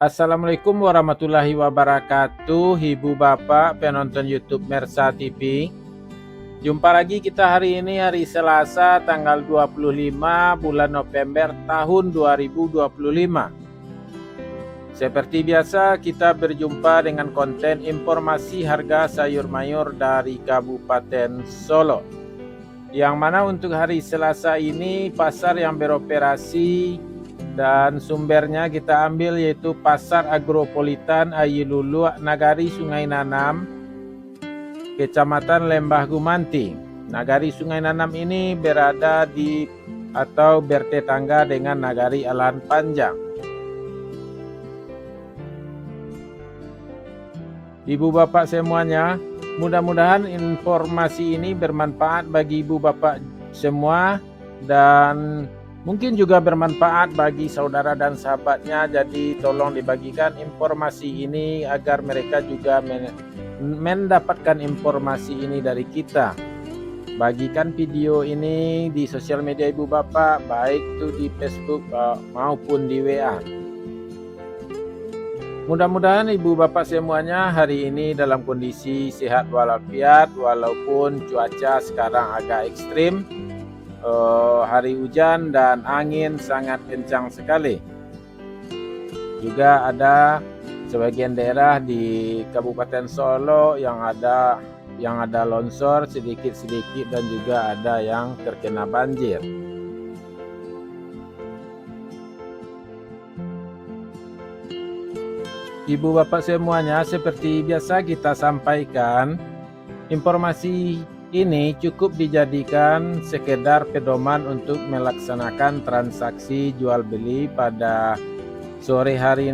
Assalamualaikum warahmatullahi wabarakatuh, Ibu Bapak penonton YouTube Mersa TV. Jumpa lagi kita hari ini, hari Selasa tanggal 25 bulan November tahun 2025. Seperti biasa kita berjumpa dengan konten informasi harga sayur mayur dari Kabupaten Solo. Yang mana untuk hari Selasa ini pasar yang beroperasi dan sumbernya kita ambil yaitu Pasar Agropolitan Ayilulu Nagari Sungai Nanam, Kecamatan Lembah Gumanti. Nagari Sungai Nanam ini berada di atau bertetangga dengan Nagari Alan Panjang. Ibu bapak semuanya, mudah-mudahan informasi ini bermanfaat bagi ibu bapak semua dan mungkin juga bermanfaat bagi saudara dan sahabatnya. Jadi tolong dibagikan informasi ini agar mereka juga mendapatkan informasi ini dari kita. Bagikan video ini di sosial media ibu bapak, baik itu di Facebook maupun di WA. Mudah-mudahan ibu bapak semuanya hari ini dalam kondisi sehat walafiat, walaupun cuaca sekarang agak ekstrim. Hari hujan dan angin sangat kencang sekali. Juga ada sebagian daerah di Kabupaten Solo yang ada longsor sedikit-sedikit dan juga ada yang terkena banjir. Ibu bapak semuanya, seperti biasa kita sampaikan, informasi ini cukup dijadikan sekedar pedoman untuk melaksanakan transaksi jual beli pada sore hari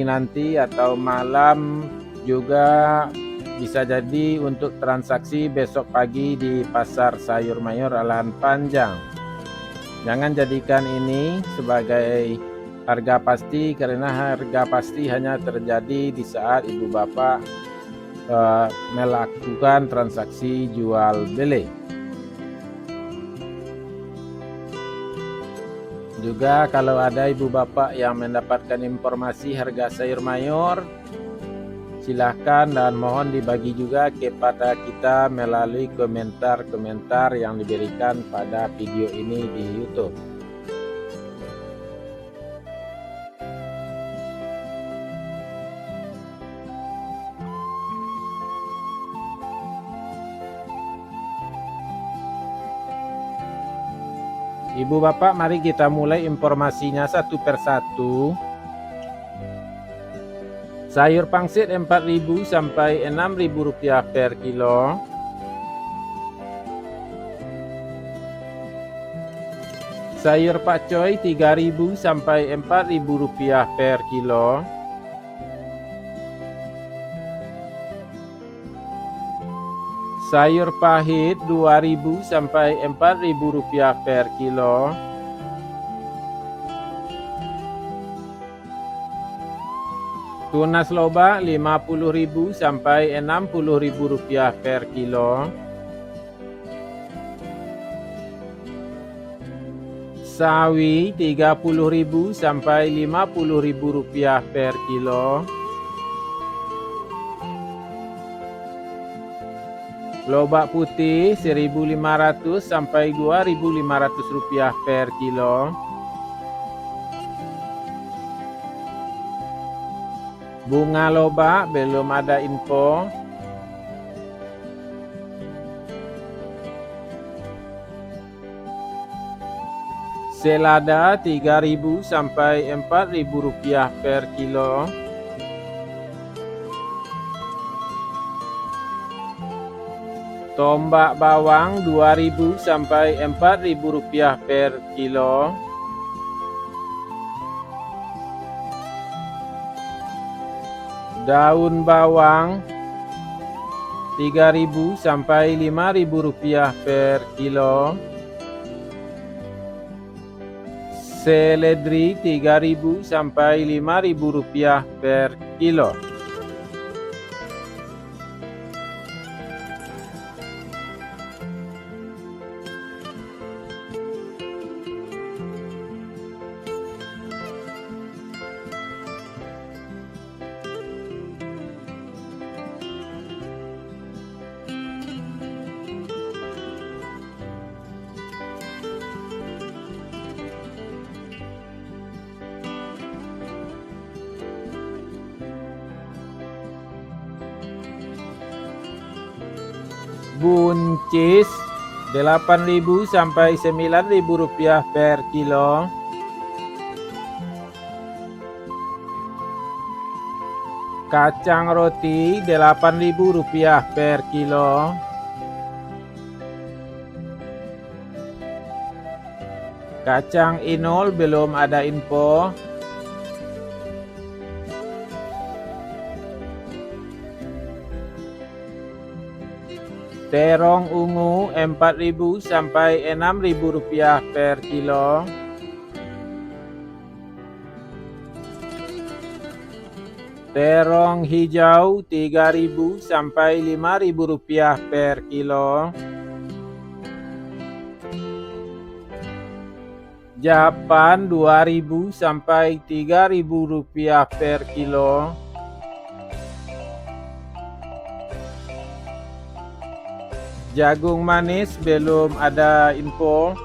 nanti atau malam, juga bisa jadi untuk transaksi besok pagi di Pasar Sayur Mayur Alan Panjang. Jangan jadikan ini sebagai harga pasti, karena harga pasti hanya terjadi di saat ibu bapak melakukan transaksi jual beli. Juga kalau ada ibu bapak yang mendapatkan informasi harga sayur mayur, silahkan dan mohon dibagi juga kepada kita melalui komentar-komentar yang diberikan pada video ini di YouTube. Ibu bapak, mari kita mulai informasinya satu persatu. Sayur pangsit 4.000 sampai 6.000 rupiah per kilo. Sayur pakcoy 3.000 sampai 4.000 rupiah per kilo. Sayur pahit 2.000 sampai 4.000 rupiah per kilo. Tunas loba 50.000 sampai 60.000 rupiah per kilo. Sawi 30.000 sampai 50.000 rupiah per kilo. Lobak putih 1.500 sampai 2.500 rupiah per kilo. Bunga lobak belum ada info. Selada 3.000 sampai 4.000 rupiah per kilo. Tombak bawang 2.000 sampai 4.000 rupiah per kilo. Daun bawang 3.000 sampai 5.000 rupiah per kilo. Seledri 3.000 sampai 5.000 rupiah per kilo. Buncis 8.000 sampai 9.000 rupiah per kilo. Kacang roti 8.000 rupiah per kilo. Kacang inul belum ada info. Terong ungu 4.000 sampai 6.000 rupiah per kilo. Terong hijau 3.000 sampai 5.000 rupiah per kilo. Japan 2.000 sampai 3.000 rupiah per kilo. Jagung manis belum ada info.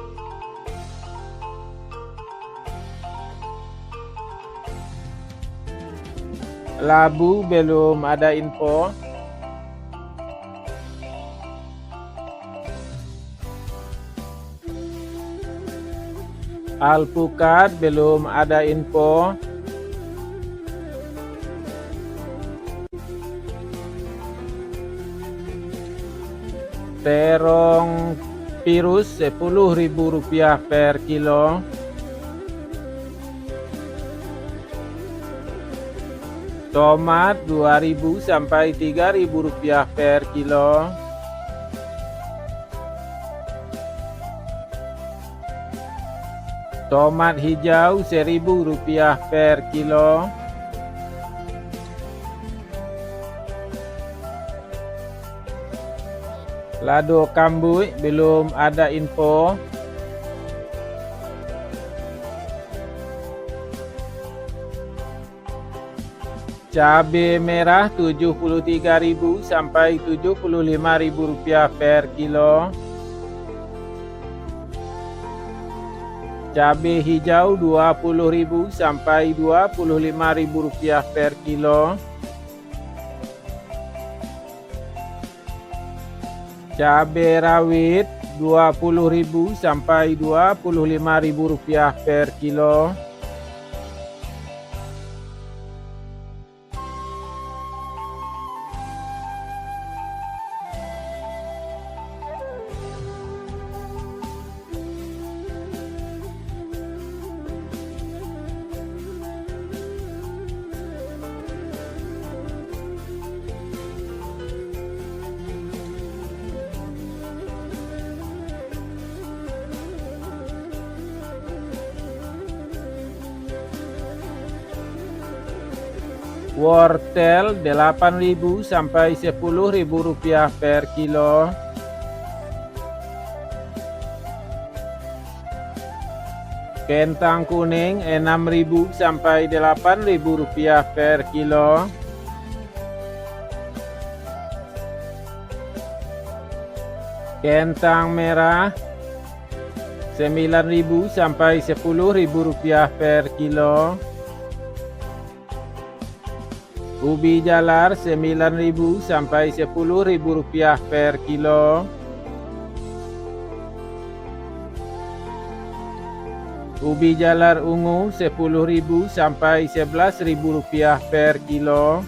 Labu belum ada info. Alpukat belum ada info. Terong pirus 10.000 rupiah per kilo. Tomat 2.000 sampai 3.000 rupiah per kilo. Tomat hijau 1.000 rupiah per kilo. Lado kambuy belum ada info. Cabai merah 73.000 sampai 75.000 rupiah per kilo. Cabai hijau 20.000 sampai 25.000 rupiah per kilo. Cabai rawit 20.000 sampai 25.000 rupiah per kilo. Wortel 8.000 sampai 10.000 rupiah per kilo. Kentang kuning 6.000 sampai 8.000 rupiah per kilo. Kentang merah 9.000 sampai 10.000 rupiah per kilo. Ubi jalar 9.000 sampai 10.000 rupiah per kilo. Ubi jalar ungu 10.000 sampai 11.000 rupiah per kilo.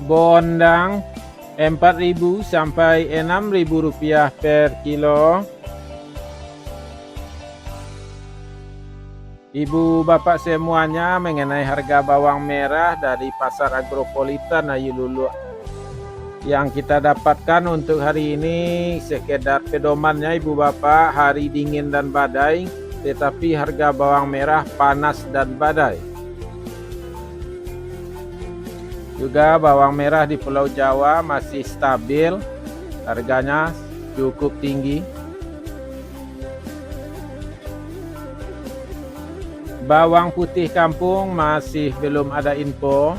Bondang 4.000 sampai 6.000 rupiah per kilo. Ibu bapak semuanya, mengenai harga bawang merah dari pasar agropolitan Ayu Lulu yang kita dapatkan untuk hari ini sekedar pedomannya ibu bapak, hari dingin dan badai, tetapi harga bawang merah panas dan badai. Juga bawang merah di Pulau Jawa masih stabil, harganya cukup tinggi. Bawang putih kampung masih belum ada info.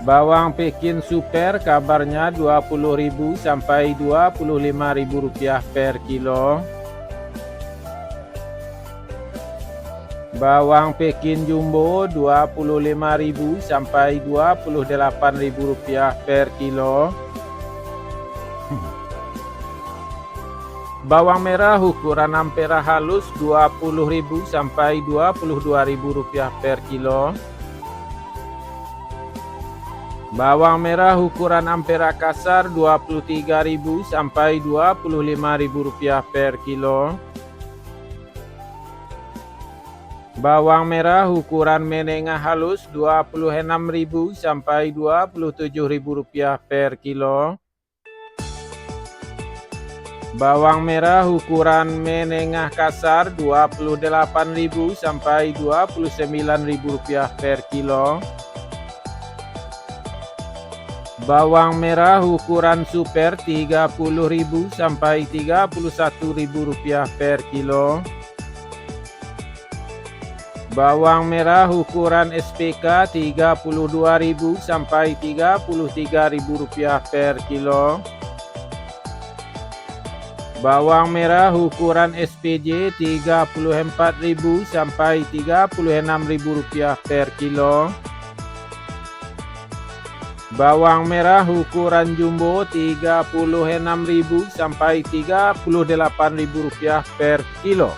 Bawang Pekin super kabarnya 20.000 sampai 25.000 rupiah per kilo. Bawang Pekin jumbo Rp25.000 sampai Rp28.000 per kilo. Bawang merah ukuran ampera halus Rp20.000 sampai Rp22.000 per kilo. Bawang merah ukuran ampera kasar Rp23.000 sampai Rp25.000 per kilo. Bawang merah ukuran menengah halus Rp26.000 sampai Rp27.000 per kilo. Bawang merah ukuran menengah kasar Rp28.000 sampai Rp29.000 per kilo. Bawang merah ukuran super Rp30.000 sampai Rp31.000 per kilo. Bawang merah ukuran SPK Rp32.000 sampai Rp33.000 per kilo. Bawang merah ukuran SPJ Rp34.000 sampai Rp36.000 per kilo. Bawang merah ukuran jumbo Rp36.000 sampai Rp38.000 per kilo.